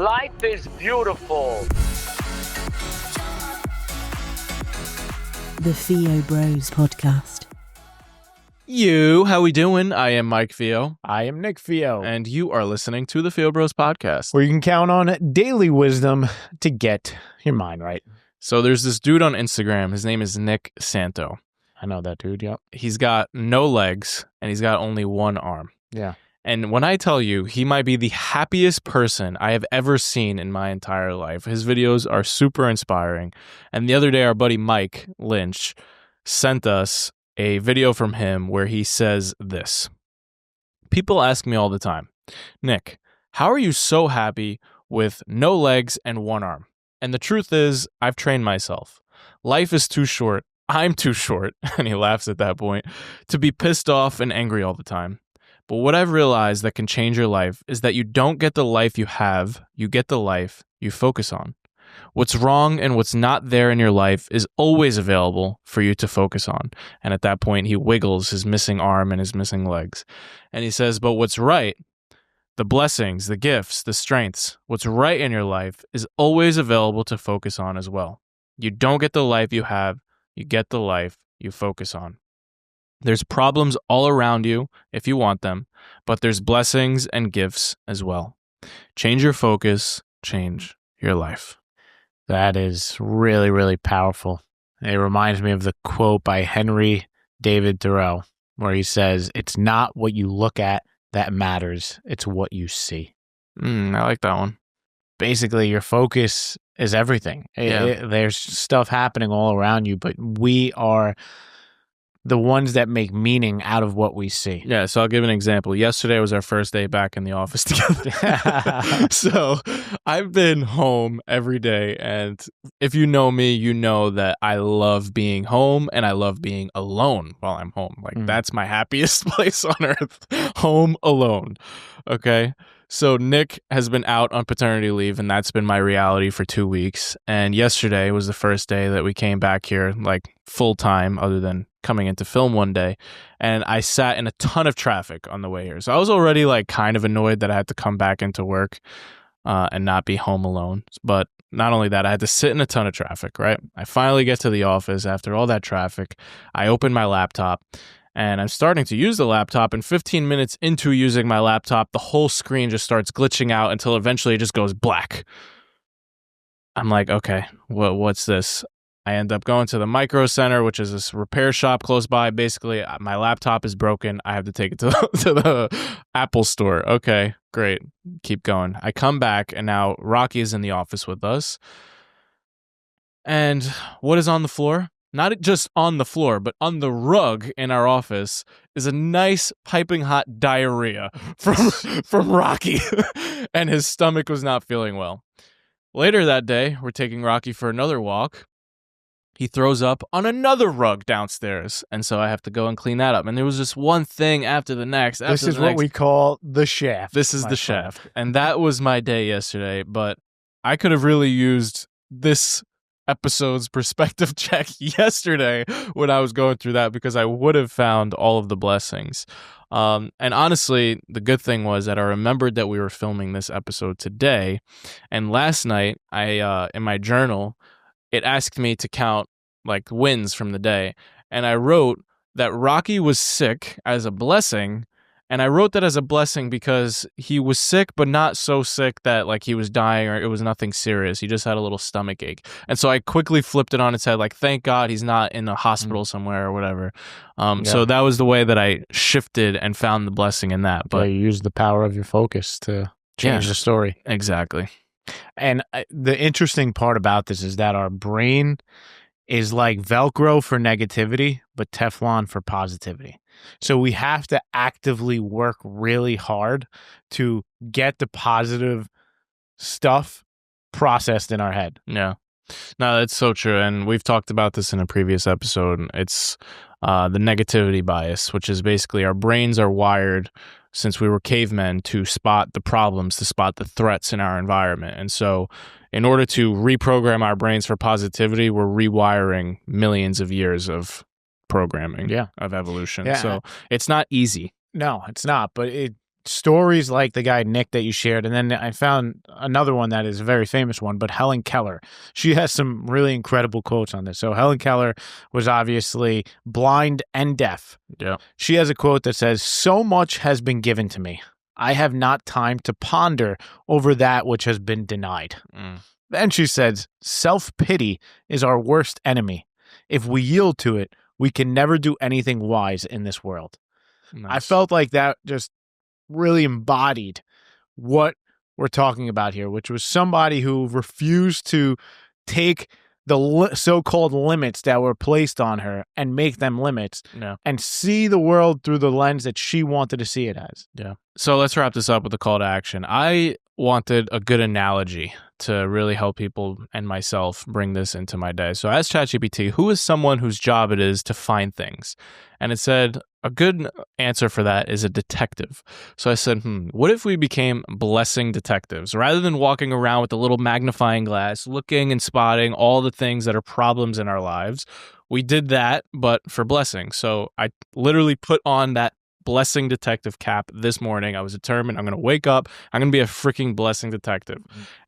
Life is beautiful. The Theo Bros Podcast. How we doing? I am Mike Theo. I am Nick Theo. And you are listening to the Theo Bros Podcast. Where you can count on daily wisdom to get your mind right. So there's this dude on Instagram. His name is Nick Santo. I know that dude, yep. He's got no legs, and he's got only one arm. Yeah. And when I tell you, he might be the happiest person I have ever seen in my entire life. His videos are super inspiring. And the other day, our buddy Mike Lynch sent us a video from him where he says this. People ask me all the time, Nick, how are you so happy with no legs and one arm? And the truth is, I've trained myself. Life is too short. I'm too short, and he laughs at that point, to be pissed off and angry all the time. But what I've realized that can change your life is that you don't get the life you have, you get the life you focus on. What's wrong and what's not there in your life is always available for you to focus on. And at that point, he wiggles his missing arm and his missing legs. And he says, but what's right, the blessings, the gifts, the strengths, what's right in your life is always available to focus on as well. You don't get the life you have, you get the life you focus on. There's problems all around you if you want them, but there's blessings and gifts as well. Change your focus, change your life. That is really, really powerful. It reminds me of the quote by Henry David Thoreau, where he says, it's not what you look at that matters, it's what you see. I like that one. Basically, your focus is everything. Yeah. There's stuff happening all around you, but we are the ones that make meaning out of what we see. Yeah, so I'll give an example. Yesterday was our first day back in the office together. So I've been home every day, and if you know me, you know that I love being home and I love being alone while I'm home. Like, that's my happiest place on earth, home alone. Okay? So Nick has been out on paternity leave, and that's been my reality for 2 weeks. And yesterday was the first day that we came back here, like, full time, other than coming into film one day. And I sat in a ton of traffic on the way here. So I was already, like, kind of annoyed that I had to come back into work and not be home alone. But not only that, I had to sit in a ton of traffic, right? I finally get to the office after all that traffic. I open my laptop. And I'm starting to use the laptop, and 15 minutes into using my laptop, the whole screen just starts glitching out until eventually it just goes black. I'm like, okay, what's this? I end up going to the Micro Center, which is this repair shop close by. Basically, my laptop is broken. I have to take it to the Apple store. Okay, great. Keep going. I come back, and now Rocky is in the office with us. And what is on the floor? Not just on the floor, but on the rug in our office is a nice piping hot diarrhea from Rocky. And his stomach was not feeling well. Later that day, we're taking Rocky for another walk. He throws up on another rug downstairs. And so I have to go and clean that up. And there was just one thing after the next. This is what we call the shaft. This is the shaft. And that was my day yesterday. But I could have really used this episode's perspective check yesterday when I was going through that, because I would have found all of the blessings. And honestly, the good thing was that I remembered that we were filming this episode today. And last night, I in my journal, it asked me to count like wins from the day. And I wrote that Rocky was sick as a blessing. And I wrote that as a blessing because he was sick, but not so sick that like he was dying or it was nothing serious. He just had a little stomach ache. And so I quickly flipped it on its head, like, thank God he's not in a hospital somewhere or whatever. So that was the way that I shifted and found the blessing in that. But you use the power of your focus to change the story. Exactly. And the interesting part about this is that our brain is like Velcro for negativity, but Teflon for positivity. So we have to actively work really hard to get the positive stuff processed in our head. Yeah. No, that's so true. And we've talked about this in a previous episode. It's the negativity bias, which is basically our brains are wired since we were cavemen to spot the problems, to spot the threats in our environment. And so in order to reprogram our brains for positivity, we're rewiring millions of years of programming of evolution. Yeah. So it's not easy. No, it's not. But stories like the guy Nick that you shared, and then I found another one that is a very famous one, but Helen Keller. She has some really incredible quotes on this. So Helen Keller was obviously blind and deaf. Yeah. She has a quote that says, "So much has been given to me. I have not time to ponder over that which has been denied." Then she says, "Self-pity is our worst enemy. If we yield to it, we can never do anything wise in this world." Nice. I felt like that just really embodied what we're talking about here, which was somebody who refused to take the so-called limits that were placed on her and make them limits and see the world through the lens that she wanted to see it as. Yeah. So let's wrap this up with a call to action. I wanted a good analogy to really help people and myself bring this into my day. So I asked ChatGPT, who is someone whose job it is to find things? And it said a good answer for that is a detective. So I said, what if we became blessing detectives? Rather than walking around with a little magnifying glass, looking and spotting all the things that are problems in our lives, we did that, but for blessings. So I literally put on that blessing detective cap this morning. I was determined I'm going to wake up. I'm going to be a freaking blessing detective.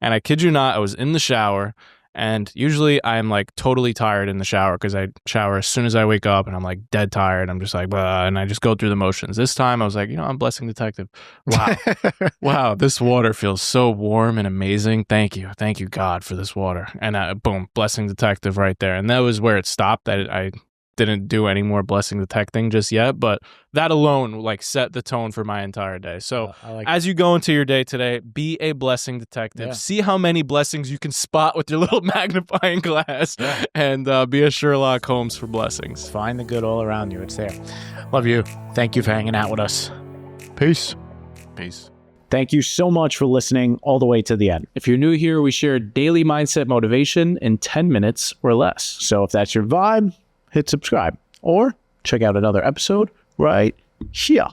And I kid you not, I was in the shower, and usually I'm like totally tired in the shower because I shower as soon as I wake up and I'm like dead tired. I'm just like, blah, and I just go through the motions. This time I was like, I'm blessing detective. Wow. Wow. This water feels so warm and amazing. Thank you. Thank you, God, for this water. And boom, blessing detective right there. And that was where it stopped. I didn't do any more blessing detecting just yet, but that alone like set the tone for my entire day. So as you go into your day today, be a blessing detective. Yeah. See how many blessings you can spot with your little magnifying glass, and be a Sherlock Holmes for blessings. Find the good all around you. It's there. Love you. Thank you for hanging out with us. Peace. Peace. Thank you so much for listening all the way to the end. If you're new here, we share daily mindset motivation in 10 minutes or less. So if that's your vibe, hit subscribe or check out another episode right here.